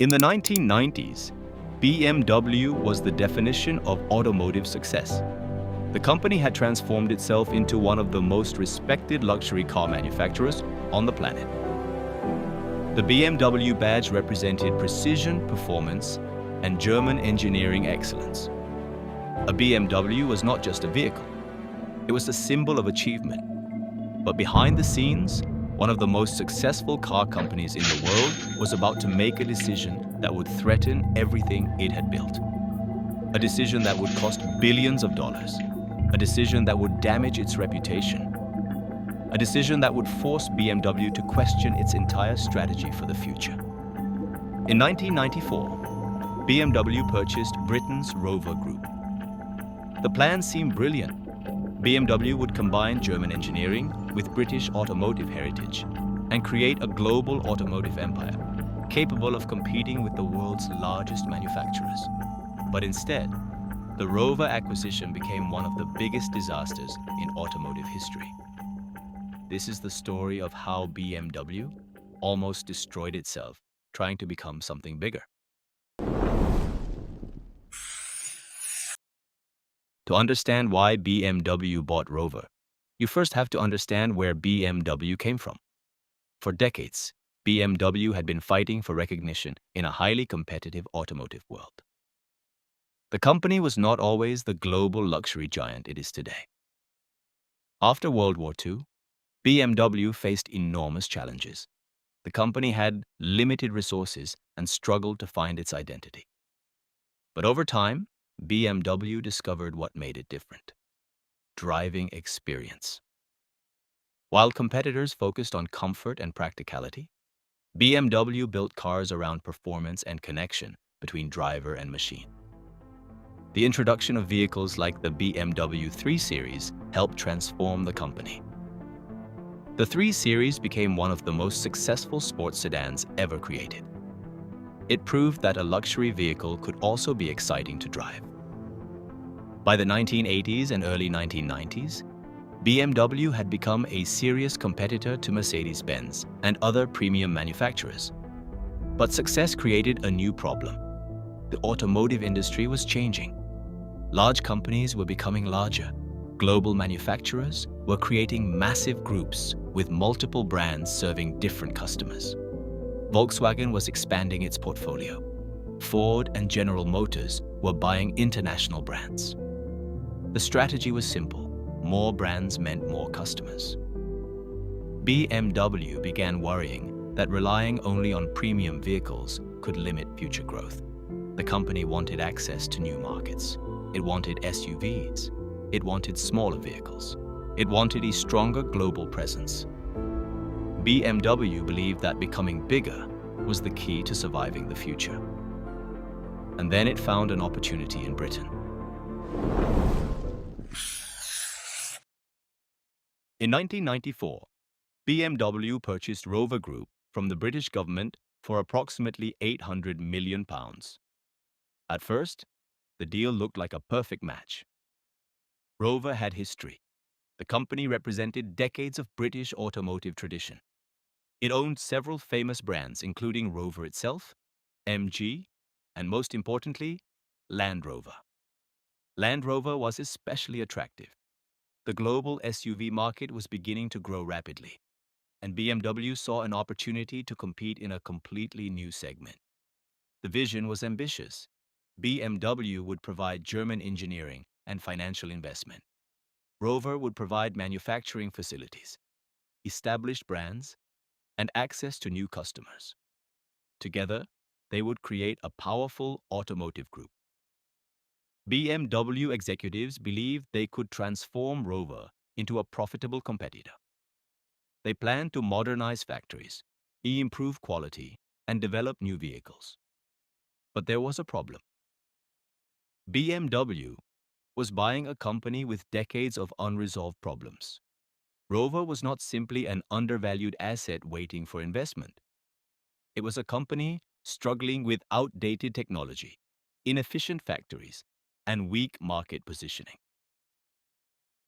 In the 1990s, BMW was the definition of automotive success. The company had transformed itself into one of the most respected luxury car manufacturers on the planet. The BMW badge represented precision, performance, and German engineering excellence. A BMW was not just a vehicle, it was a symbol of achievement. But behind the scenes, one of the most successful car companies in the world was about to make a decision that would threaten everything it had built. A decision that would cost billions of dollars. A decision that would damage its reputation. A decision that would force BMW to question its entire strategy for the future. In 1994, BMW purchased Britain's Rover Group. The plan seemed brilliant. BMW would combine German engineering with British automotive heritage and create a global automotive empire, capable of competing with the world's largest manufacturers. But instead, the Rover acquisition became one of the biggest disasters in automotive history. This is the story of how BMW almost destroyed itself, trying to become something bigger. To understand why BMW bought Rover, you first have to understand where BMW came from. For decades, BMW had been fighting for recognition in a highly competitive automotive world. The company was not always the global luxury giant it is today. After World War II, BMW faced enormous challenges. The company had limited resources and struggled to find its identity. But over time, BMW discovered what made it different: driving experience. While competitors focused on comfort and practicality, BMW built cars around performance and connection between driver and machine. The introduction of vehicles like the BMW 3 Series helped transform the company. The 3 Series became one of the most successful sports sedans ever created. It proved that a luxury vehicle could also be exciting to drive. By the 1980s and early 1990s, BMW had become a serious competitor to Mercedes-Benz and other premium manufacturers. But success created a new problem. The automotive industry was changing. Large companies were becoming larger. Global manufacturers were creating massive groups with multiple brands serving different customers. Volkswagen was expanding its portfolio. Ford and General Motors were buying international brands. The strategy was simple: more brands meant more customers. BMW began worrying that relying only on premium vehicles could limit future growth. The company wanted access to new markets. It wanted SUVs. It wanted smaller vehicles. It wanted a stronger global presence. BMW believed that becoming bigger was the key to surviving the future. And then it found an opportunity in Britain. In 1994, BMW purchased Rover Group from the British government for approximately £800 million. At first, the deal looked like a perfect match. Rover had history. The company represented decades of British automotive tradition. It owned several famous brands, including Rover itself, MG, and most importantly, Land Rover. Land Rover was especially attractive. The global SUV market was beginning to grow rapidly, and BMW saw an opportunity to compete in a completely new segment. The vision was ambitious. BMW would provide German engineering and financial investment. Rover would provide manufacturing facilities, established brands, and access to new customers. Together, they would create a powerful automotive group. BMW executives believed they could transform Rover into a profitable competitor. They planned to modernize factories, improve quality, and develop new vehicles. But there was a problem. BMW was buying a company with decades of unresolved problems. Rover was not simply an undervalued asset waiting for investment. It was a company struggling with outdated technology, inefficient factories, and weak market positioning.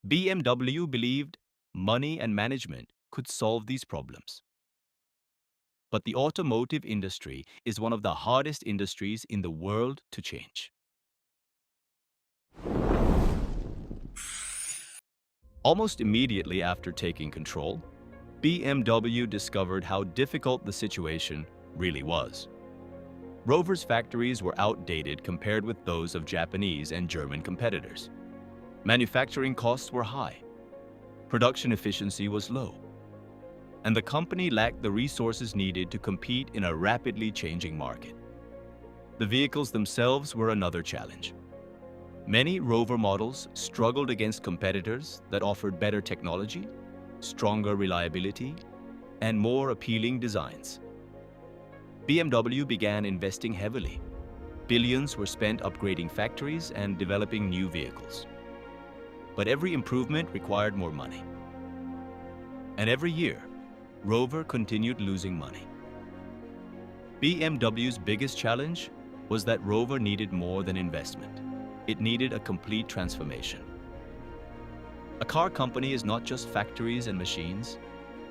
BMW believed money and management could solve these problems. But the automotive industry is one of the hardest industries in the world to change. Almost immediately after taking control, BMW discovered how difficult the situation really was. Rover's factories were outdated compared with those of Japanese and German competitors. Manufacturing costs were high, production efficiency was low, and the company lacked the resources needed to compete in a rapidly changing market. The vehicles themselves were another challenge. Many Rover models struggled against competitors that offered better technology, stronger reliability, and more appealing designs. BMW began investing heavily. Billions were spent upgrading factories and developing new vehicles. But every improvement required more money. And every year, Rover continued losing money. BMW's biggest challenge was that Rover needed more than investment. It needed a complete transformation. A car company is not just factories and machines.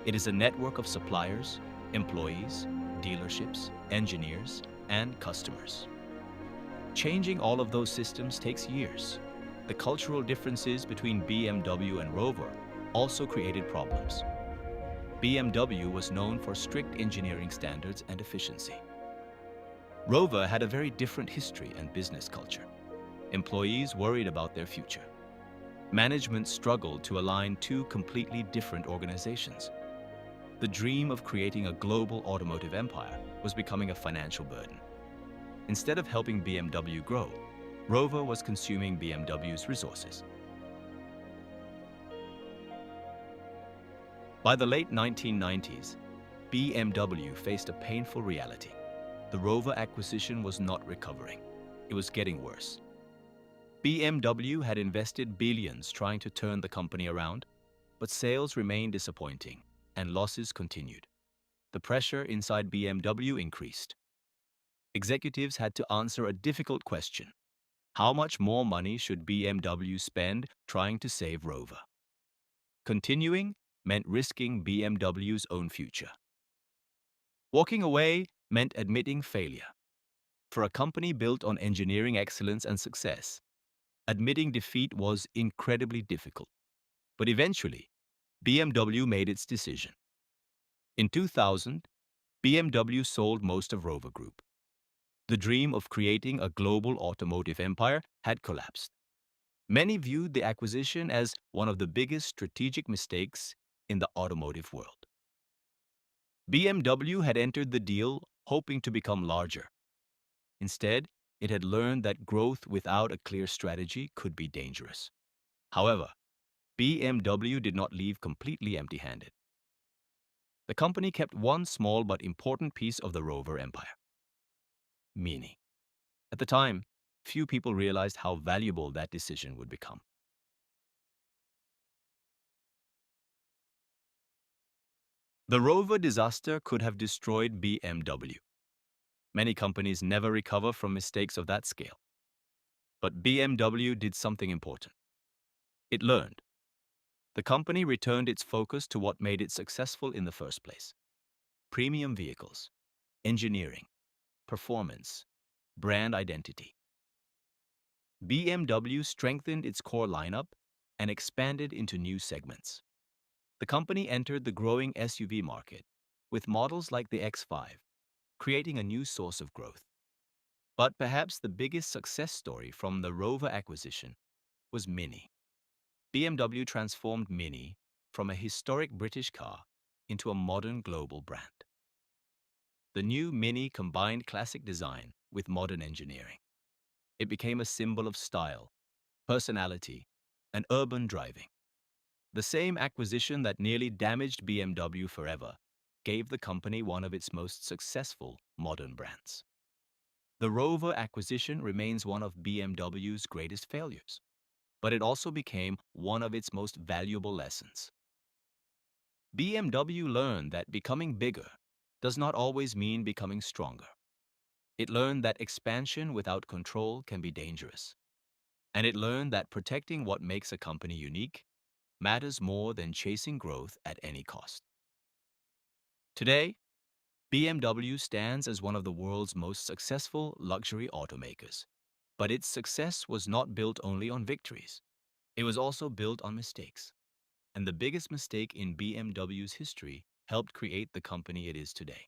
It is a network of suppliers, employees, dealerships, engineers, and customers. Changing all of those systems takes years. The cultural differences between BMW and Rover also created problems. BMW was known for strict engineering standards and efficiency. Rover had a very different history and business culture. Employees worried about their future. Management struggled to align two completely different organizations. The dream of creating a global automotive empire was becoming a financial burden. Instead of helping BMW grow, Rover was consuming BMW's resources. By the late 1990s, BMW faced a painful reality. The Rover acquisition was not recovering. It was getting worse. BMW had invested billions trying to turn the company around, but sales remained disappointing and losses continued. The pressure inside BMW increased. Executives had to answer a difficult question. How much more money should BMW spend trying to save Rover? Continuing meant risking BMW's own future. Walking away meant admitting failure. For a company built on engineering excellence and success, admitting defeat was incredibly difficult. But eventually, BMW made its decision. In 2000, BMW sold most of Rover Group. The dream of creating a global automotive empire had collapsed. Many viewed the acquisition as one of the biggest strategic mistakes in the automotive world. BMW had entered the deal hoping to become larger. Instead, it had learned that growth without a clear strategy could be dangerous. However, BMW did not leave completely empty-handed. The company kept one small but important piece of the Rover empire: Mini. At the time, few people realized how valuable that decision would become. The Rover disaster could have destroyed BMW. Many companies never recover from mistakes of that scale. But BMW did something important. It learned. The company returned its focus to what made it successful in the first place: premium vehicles, engineering, performance, brand identity. BMW strengthened its core lineup and expanded into new segments. The company entered the growing SUV market with models like the X5, creating a new source of growth. But perhaps the biggest success story from the Rover acquisition was Mini. BMW transformed Mini from a historic British car into a modern global brand. The new Mini combined classic design with modern engineering. It became a symbol of style, personality, and urban driving. The same acquisition that nearly damaged BMW forever gave the company one of its most successful modern brands. The Rover acquisition remains one of BMW's greatest failures, but it also became one of its most valuable lessons. BMW learned that becoming bigger does not always mean becoming stronger. It learned that expansion without control can be dangerous. And it learned that protecting what makes a company unique matters more than chasing growth at any cost. Today, BMW stands as one of the world's most successful luxury automakers. But its success was not built only on victories. It was also built on mistakes. And the biggest mistake in BMW's history helped create the company it is today.